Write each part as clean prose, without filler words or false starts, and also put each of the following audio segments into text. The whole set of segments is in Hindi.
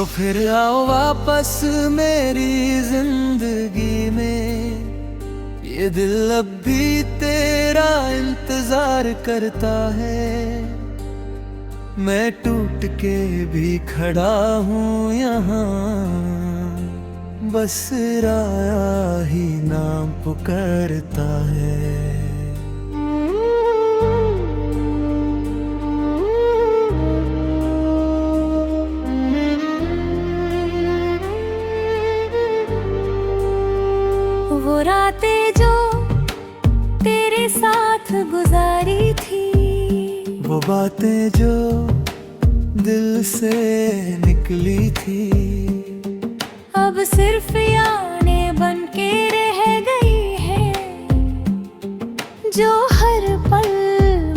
तो फिर आओ वापस मेरी जिंदगी में, ये दिल अब भी तेरा इंतजार करता है। मैं टूट के भी खड़ा हूँ यहाँ, बस राया ही नाम पुकारता है। वो रातें जो तेरे साथ गुजारी थी, वो बातें जो दिल से निकली थी, अब सिर्फ यादें बन के रह गई है, जो हर पल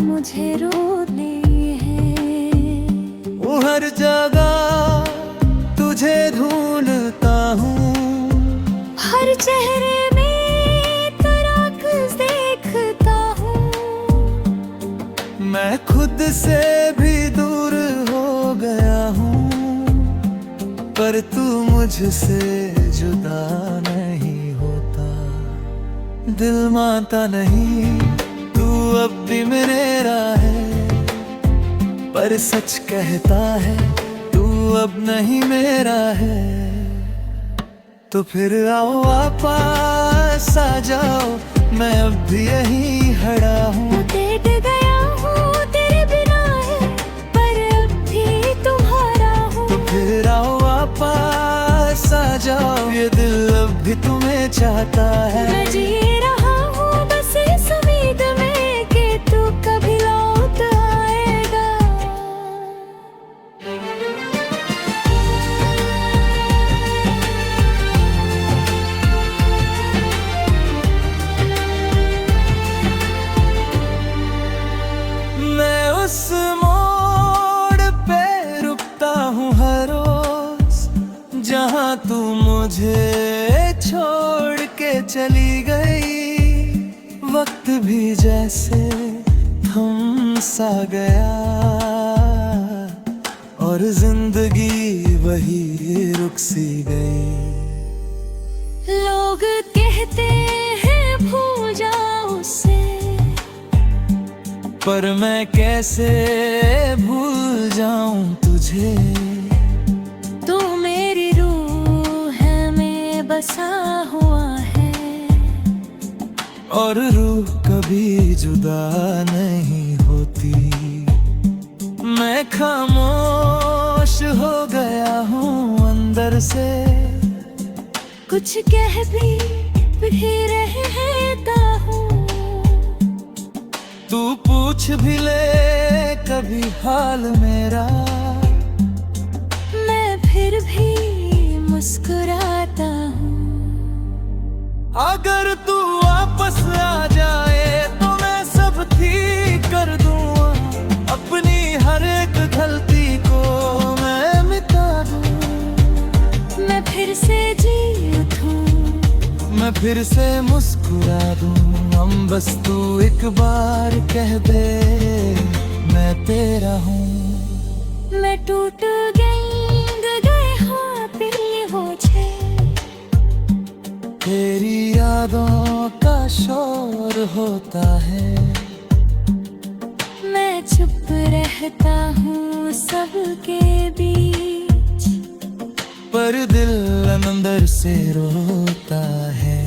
मुझे रोती है। वो हर जगह तुझे ढूंढता हूँ, हर चेहरे मैं खुद से भी दूर हो गया हूँ, पर तू मुझसे जुदा नहीं होता। दिल मानता नहीं तू अब भी मेरा है, पर सच कहता है तू अब नहीं मेरा है। तो फिर आओ वापस आ जाओ, मैं अब भी यहीं खड़ा हूँ। पास आ जाओ, ये दिल अब भी तुम्हें चाहता है। मैं जी रहा हूँ बस इस उम्मीद में कि तू कभी लौट आएगा। मैं उस मोड़ पे रुकता हूँ हर जहाँ तू मुझे छोड़ के चली गई। वक्त भी जैसे थम सा गया, और जिंदगी वही रुक सी गई। लोग कहते हैं भूल जाओ उसे, पर मैं कैसे भूल जाऊं तुझे। बसा हुआ है, और रूह कभी जुदा नहीं होती। मैं खामोश हो गया हूँ अंदर से, कुछ कह भी रहता हूँ। तू पूछ भी ले कभी हाल मेरा, मैं फिर भी मुस्कुराता हूँ। अगर तू वापस आ जाए तो मैं सब ठीक कर दूँगा, अपनी हर एक गलती को मैं मिटा दूँ। मैं फिर से जी उठूँ, मैं फिर से मुस्कुरा दूँ। हम बस तू एक बार कह दे मैं तेरा हूँ। मैं टूट गए हाँ दिल मुझे, तेरी यादों का शोर होता है। मैं चुप रहता हूँ सबके बीच, पर दिल अंदर से रोता है।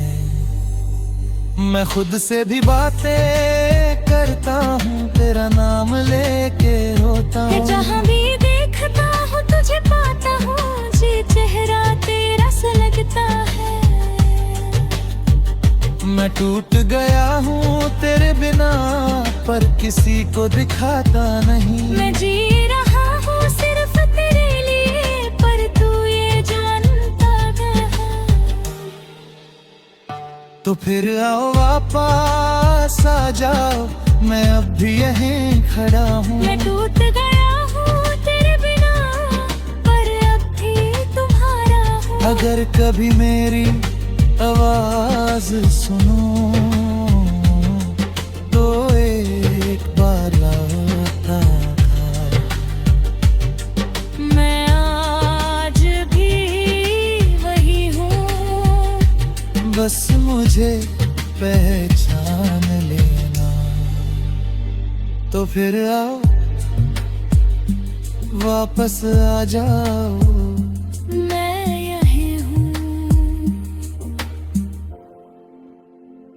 मैं खुद से भी बातें करता हूँ, तेरा नाम लेके रोता हूँ। जहाँ भी देखता हूँ तुझे पाता हूँ, जी चेहरा तेरा सा लगता है। मैं टूट गया हूँ तेरे बिना, पर किसी को दिखाता नहीं। मैं जी रहा हूँ सिर्फ तेरे लिए, पर तू ये जानता है। तो फिर आओ वापस आ जाओ, मैं अब भी यहीं खड़ा हूँ। मैं टूट गया हूँ तेरे बिना, पर अब भी तुम्हारा हूँ। अगर कभी मेरी आवाज सुनो तो एक बार लौटा। मैं आज पहचान लेना। तो फिर आओ वापस आ जाओ, मैं यही हूँ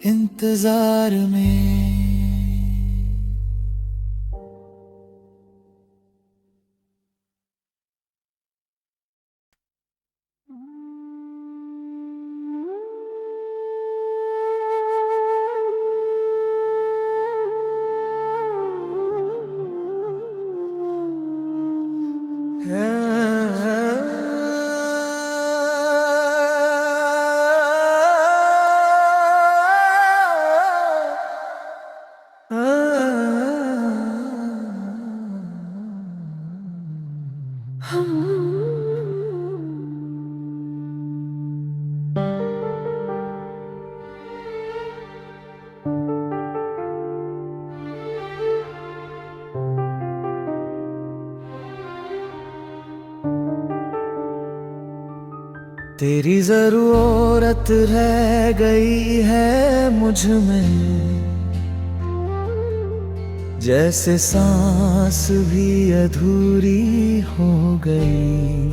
इंतजार में। तेरी जरूरत रह गई है मुझ में, जैसे सांस भी अधूरी हो गई।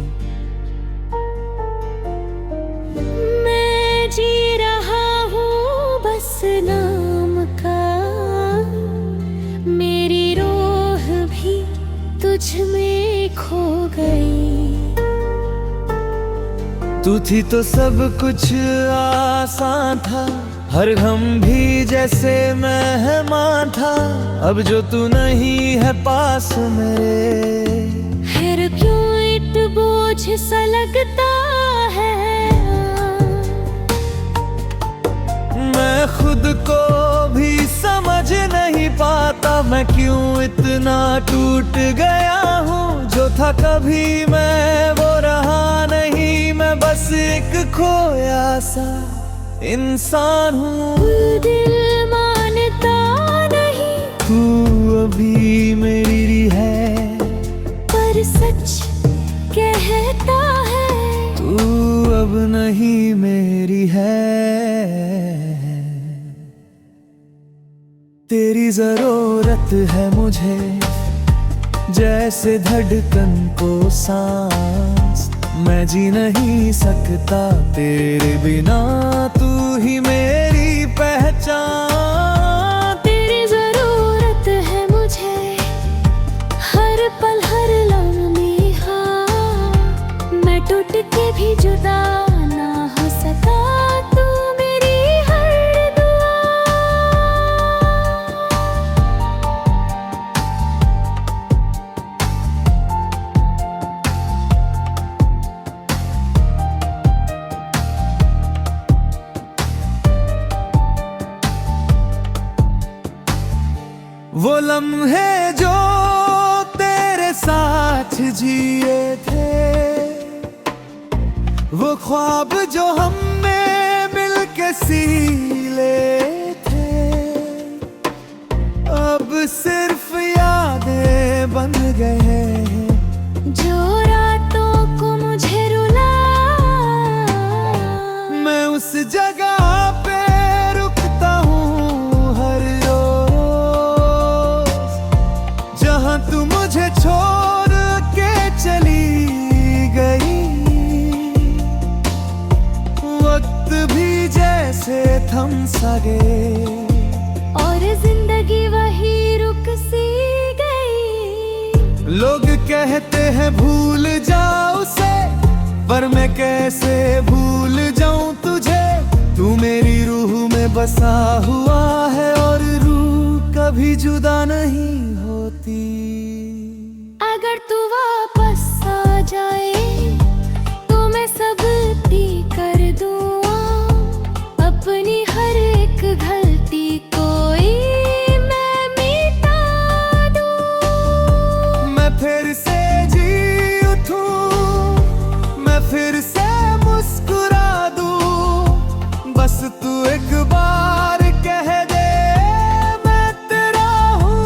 मैं जी रहा हूँ बस नाम का, मेरी रूह भी तुझ में खो गई। तू थी तो सब कुछ आसान था, हर गम भी जैसे मेहमान था। अब जो तू नहीं है पास मेरे, फिर क्यों इत बोझ सा लगता है। मैं खुद को भी समझ नहीं पाता, मैं क्यों इतना टूट गया हूँ। जो था कभी मैं वो रहा नहीं, मैं बस एक खोया सा इंसान हूँ। दिल मानता नहीं तू अभी मेरी है, पर सच कहता है तू अब नहीं मेरी है। तेरी जरूरत है मुझे, जैसे धड़कन को सांस। मैं जी नहीं सकता तेरे बिना, तू ही मेरी पहचान। तेरी जरूरत है मुझे, हर पल हर लम्हे। हाँ, मैं टूट के भी जुदा ना हो सका, तू मेरी हर दुआ। वो लम्हे जो तेरे साथ जिए थे, वो ख्वाब जो हमने मिलके सीले थे, अब सिर्फ यादें बन गए। जो रातों को मुझे रुला, मैं उस जगह पे रुकता हूँ हर रोज, जहाँ तू मुझे छोड़ के चली गई। वक्त भी जैसे थम सा गए, और जिंदगी वही रुक सी गई। लोग कहते हैं भूल जाओ उसे, पर मैं कैसे भूल जाऊं तुझे। तू मेरी रूह में बसा हुआ है, और रूह कभी जुदा नहीं होती। अगर तू वापस आ जाए तो मैं सब कर दूँ, अपनी हर एक गलती कोई मैं मिटा दूँ। मैं फिर से जी उठूं, मैं फिर से मुस्कुरा दूं, बस तू एक बार कह दे मैं तेरा हूँ।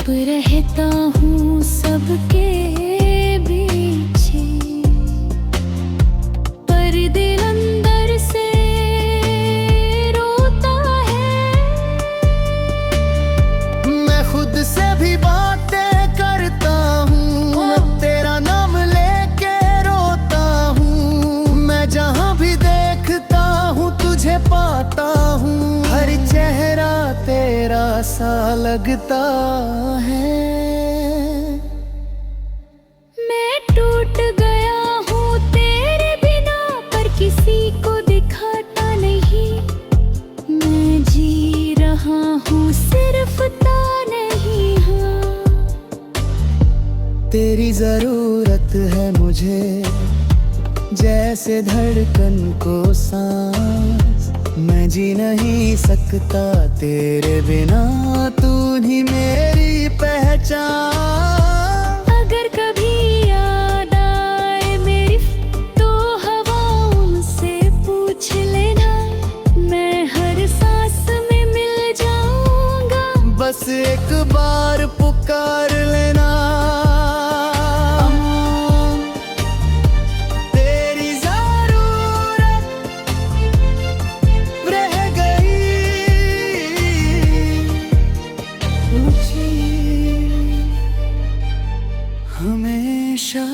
चुप रहता हूँ सबके पीछे, पर दिल अंदर से रोता है। मैं खुद से भी बातें करता हूँ, तेरा नाम लेके रोता हूँ। मैं जहाँ भी देखता हूँ तुझे पाता हूँ, हर चेहरा तेरा सा लगता है। मैं टूट गया हूँ तेरे बिना, पर किसी को दिखाता नहीं। मैं जी रहा हूँ सिर्फ नहीं हाँ। तेरी जरूरत है मुझे, जैसे धड़कन को सांस। मैं जी नहीं सकता तेरे बिना, तू ही मेरी पहचान। अगर कभी याद आए मेरी तो हवाओं से पूछ लेना, मैं हर सांस में मिल जाऊंगा। बस एक बार पुकार लेना, तेरी जरूरत रह गई मुझे हमेशा।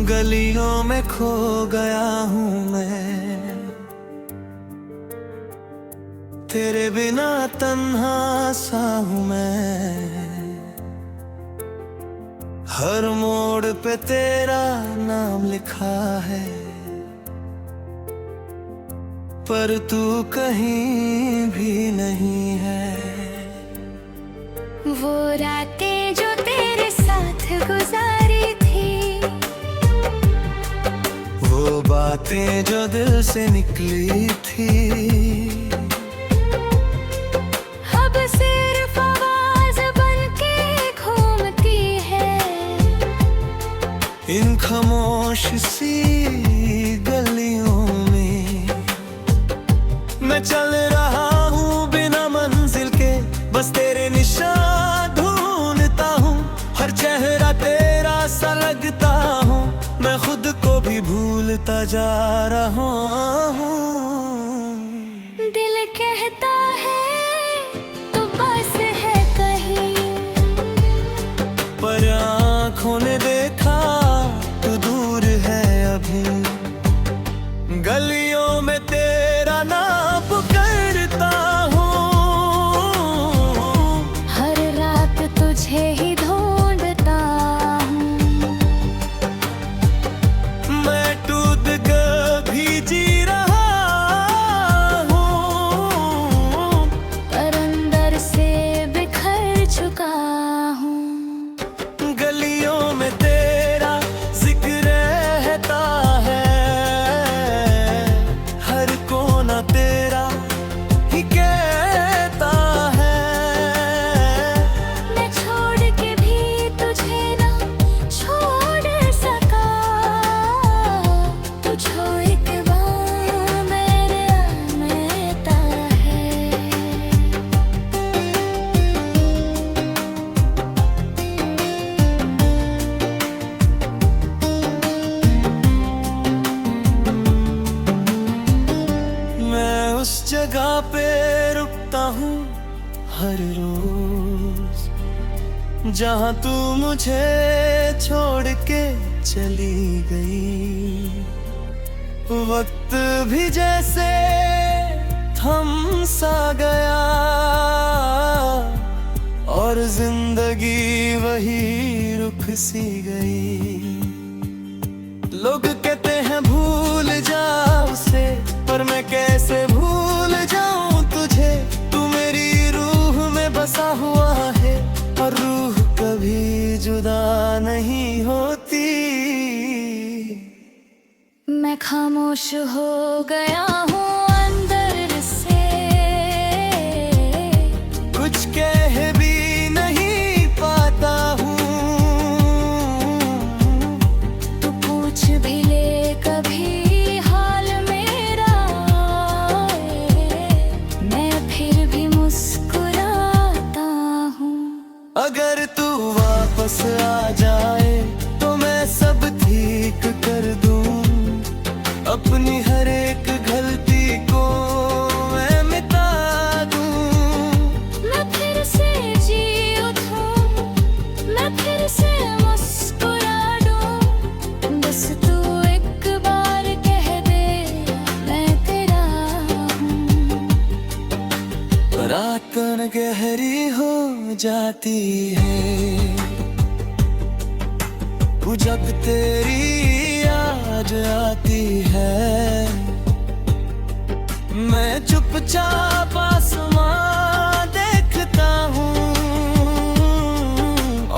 गलियों में खो गया हूँ मैं, तेरे बिना तन्हा सा हूँ मैं। हर मोड़ पे तेरा नाम लिखा है, पर तू कहीं भी नहीं है। वो रातें जो तेरे साथ गुजारी थी, वो बातें जो दिल से निकली थी, अब सिर्फ आवाज बनके घूमती है। इन खामोश सी गलियों में मैं चल रहा हूँ बिना मंजिल के, बस तेरे निशान ढूंढता हूँ। हर चेहरा तेरा सा लगता हूँ, मैं खुद को भी भूलता जा रहा हूँ। दिल कहता है तो बस है कहीं, पर आँखों ने देखा तो दूर है अभी। गलियों में तेरा नाम पुकारता हूँ, हर रात तुझे ही ढूंढता हूँ। मैं टूट भी जी रहा हूँ, पर अंदर से बिखर चुका हूँ। गलियों में तेरा जिक्र रहता है, हर कोना तेरा ही कहता है। मैं छोड़ के भी तुझे ना छोड़ सका, तुझको एक बार मेरे आमेता है। मैं उस जगह पे रुकता हूँ हर रोज, जहाँ तू मुझे छोड़ के चली गई। वक्त भी जैसे थम सा गया, और जिंदगी वही रुक सी गई। लोग कहते हैं भूल जा उसे, पर मैं कैसे भूल जाऊं तुझे। तू मेरी रूह में बसा हुआ है, और रूह खामोश हो गया हूँ अंदर से, कुछ कह भी नहीं पाता हूँ। तू पूछ भी ले कभी हाल मेरा, मैं फिर भी मुस्कुराता हूँ। अगर तू वापस आ जाए तो मैं सब ठीक कर दूं। अपनी हर एक गलती को मैं मिटा दूं। मैं फिर से जी उठूं, मैं फिर से मुस्कुरा दूं। बस तू एक बार कह दे मैं तेरा हूँ। रात गहरी हो जाती है, जब तेरी याद आती है। मैं चुपचाप आसमां देखता हूँ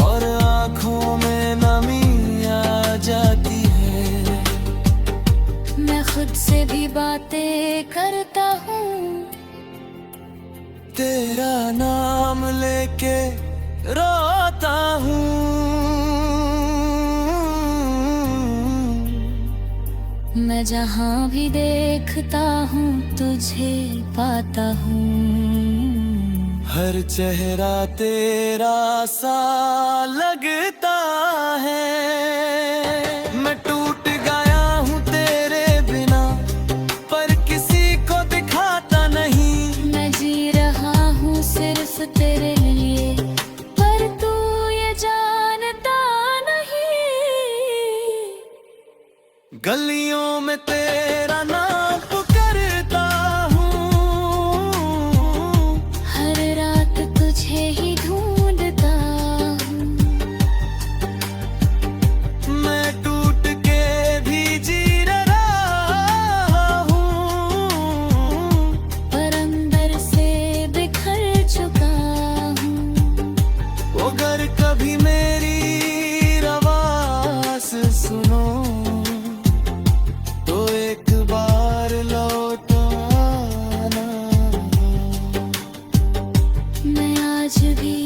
और आँखों में नमी आ जाती है। मैं खुद से भी बातें करता हूँ, तेरा नाम लेके रोता हूँ। मैं जहाँ भी देखता हूँ तुझे पाता हूँ। हर चेहरा तेरा सा लगता है। मैं टूट गया हूँ तेरे बिना, पर किसी को दिखाता नहीं। मैं जी रहा हूँ सिर्फ तेरे लिए, पर तू ये जानता नहीं। गलियों में तेरा नाम पुकारता हूँ, हर रात तुझे ही ढूंढता हूँ। मैं टूट के भी जी रहा हूँ, पर अंदर से बिखर चुका हूँ। अगर कभी मेरी आवाज़ सुनो तो एक बार लौट आना। मैं आज भी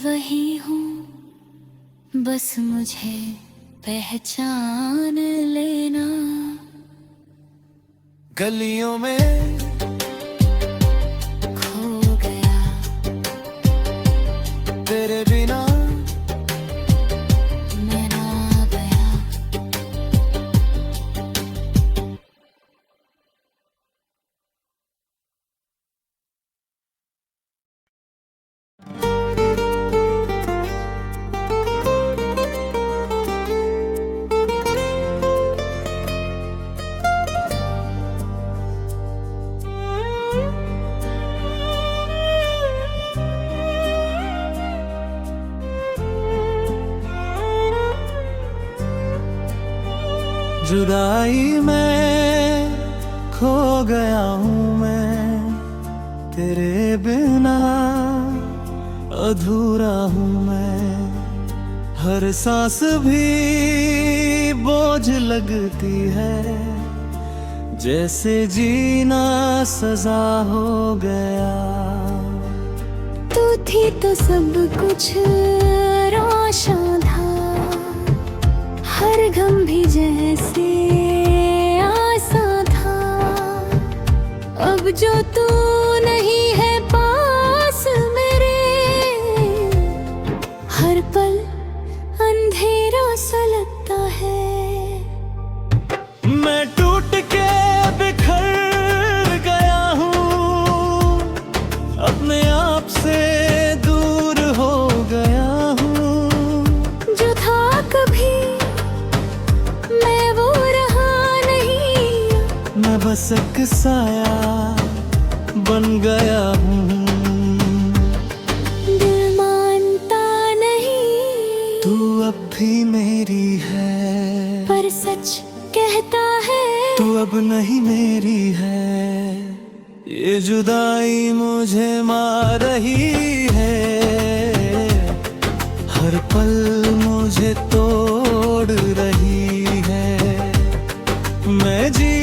वही हूँ, बस मुझे पहचान लेना। गलियों में खो गया तेरे बिना मैं ना गया। जुदाई में खो गया हूँ मैं, तेरे बिना अधूरा हूँ मैं। हर सांस भी बोझ लगती है, जैसे जीना सजा हो गया। तू थी तो सब कुछ रोशन था, हर गम भी जैसे आसान था। अब जो तू नहीं है पास मेरे, हर पल अंधेरा सा लगता है। मैं टूट के बिखर गया हूँ, अपने आप से दूर हो गया हूँ। जो था कभी मैं वो रहा नहीं, मैं बस एक साया बन गया हूँ। दिल मानता नहीं तू अब भी मेरी है, पर सच कहता है तू अब नहीं मेरी है। ये जुदाई मुझे मार रही है, हर पल मुझे तोड़ रही है। मैं जी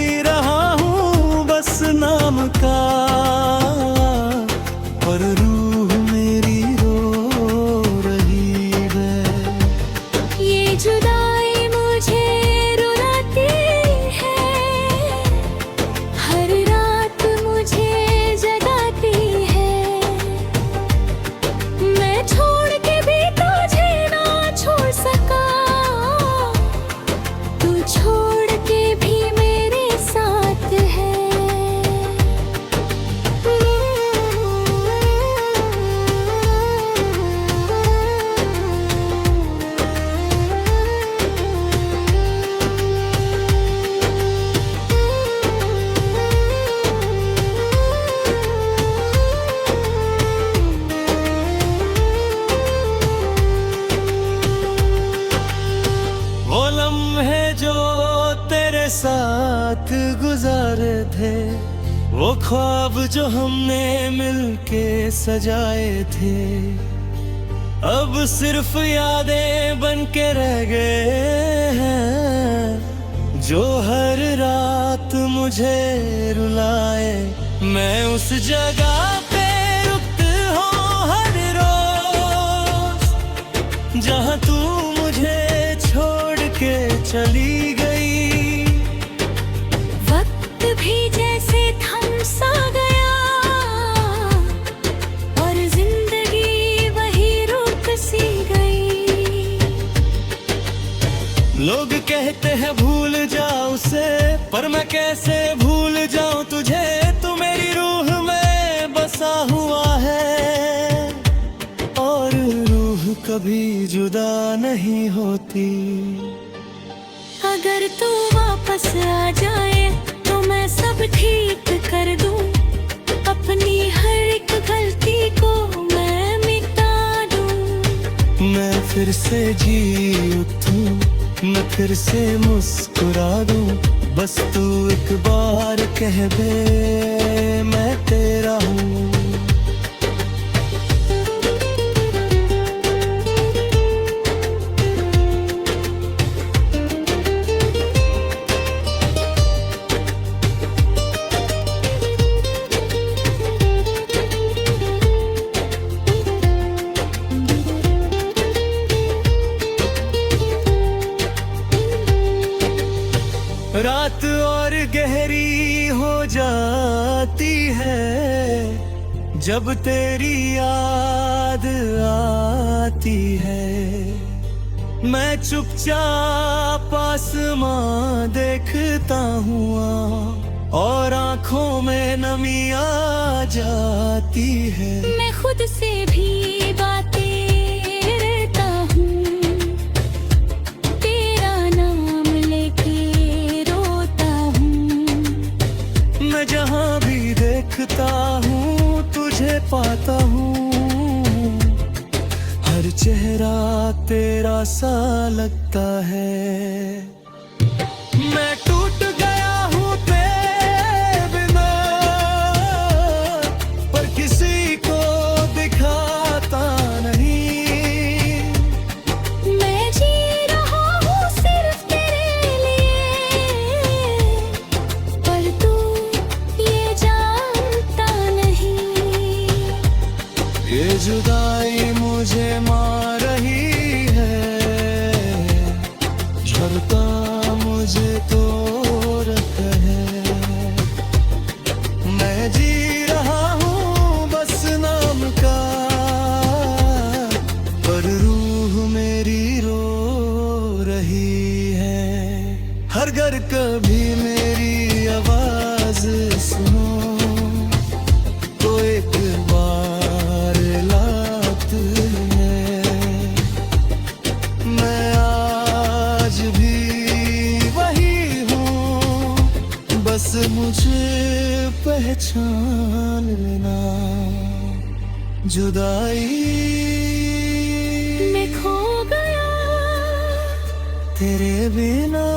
ख्वाब जो हमने मिलके सजाए थे अब सिर्फ यादें बन के रह गए हैं। जो हर रात मुझे रुलाए मैं उस जगह पे रुकती हूँ हर रोज जहाँ तू मुझे छोड़ के चली गई। वक्त भी जैसे थम सा गया और जिंदगी वही रुक सी गई। लोग कहते हैं भूल जाओ उसे पर मैं कैसे भूल जाऊं तुझे। तू मेरी रूह में बसा हुआ है और रूह कभी जुदा नहीं होती। अगर तू वापस आ जाए तो मैं सब ठीक कर दूं। अपनी हर एक गलती को मैं मिटा दूं। मैं फिर से जी उठूं मैं फिर से मुस्कुरा दूं। बस तू एक बार कह दे मैं तेरा हूँ। रात और गहरी हो जाती है जब तेरी याद आती है। मैं चुपचाप आसमां देखता हूँ और आंखों में नमी आ जाती है। मैं खुद से भी बातें रहता हूँ तेरा नाम लेके रोता हूँ। मैं जहाँ भी देखता हूँ तुझे पाता हूँ। हर चेहरा तेरा सा लगता है। मैं टूट गया हूँ तेरे बिना पर किसी को दिखाता नहीं। मैं जी रहा हूँ सिर्फ तेरे लिए पर तू ये जानता नहीं। ये जुदाई मुझे मार रही है झरता मुझे तो रखा है। मैं जी रहा हूँ बस नाम का पर रूह मेरी रो रही है। हर घर कभी मेरी आवाज सुनो तो एक बार लात है। मैं आज भी वही हूँ बस मुझे पहचान लेना। जुदाई मैं खो गया तेरे बिना।